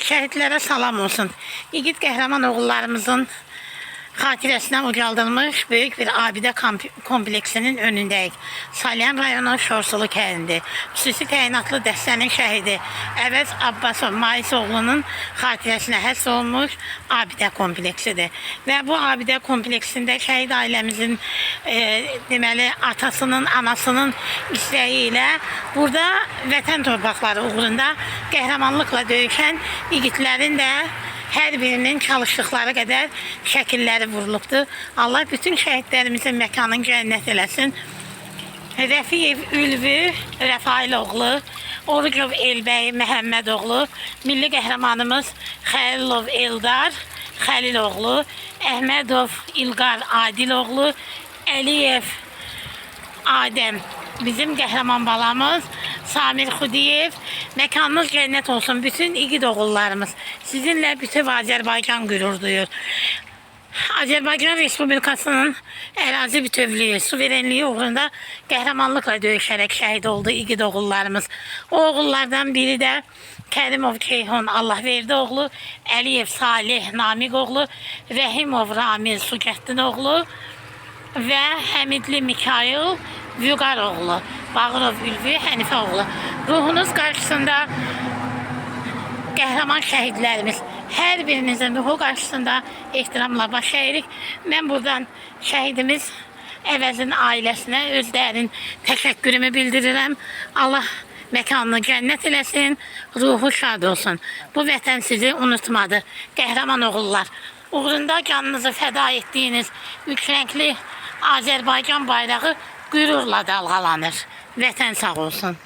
Şəhidlərə salam olsun. İgid qəhrəman oğullarımızın xatirəsinə ucaldılmış böyük bir abidə kompleksinin önündəyik. Salyan rayonu Şorsulu kərindi. Xüsusi təyinatlı dəstənin şəhidi Əvəz Abbasov Maisoğlu'nun xatirəsinə həsr olunmuş abidə kompleksidir. Və bu abidə kompleksində şəhid ailəmizin deməli atasının, anasının istəyi ilə burada vətən torpaqları uğrunda qəhrəmanlıqla döyüşən igidlərin də hər birinin çalışdıqları qədər şəkilləri vurulubdur. Allah bütün şəhidlərimizin məkanını cənnət eləsin. Rəfiyev Ülvü Rəfailoğlu, Orucov Elbəy Məhəmmədoğlu, milli qəhrəmanımız Xəlilov Eldar Xəliloğlu, Əhmədov İlqar Adiloğlu, Əliyev Adəm bizim qəhrəman balamız, Samir Xudiyev, məkanınız cənnət olsun. Bütün igid oğullarımız, sizinlə bütün Azərbaycan qürur duyur. Azərbaycan Respublikasının ərazi bütövlüyü, suverenliyi uğrunda qəhrəmanlıqla döyüşərək şəhid oldu igid oğullarımız. O oğullardan biri də Kərimov Ceyhun Allahverdi oğlu, Əliyev Salih Namiq oğlu, Rəhimov Ramil Sucəddin oğlu və Həmidli Mikail Vüqar oğlu, Bağırov Ülvü Hənifə oğlu. Ruhunuz qarşısında qəhrəman şəhidlərimiz, hər birinizin ruhu qarşısında ehtiramla baş əyirik. Mən buradan şəhidimiz Əvəzin ailəsinə öz dərin təşəkkürümü bildirirəm. Allah məkanını cənnət eləsin, ruhu şad olsun. Bu vətən sizi unutmadı. Qəhrəman oğullar, uğrunda canınızı fəda etdiyiniz üç rəngli Azərbaycan bayrağı qürurla dalğalanır. Vətən sağ olsun.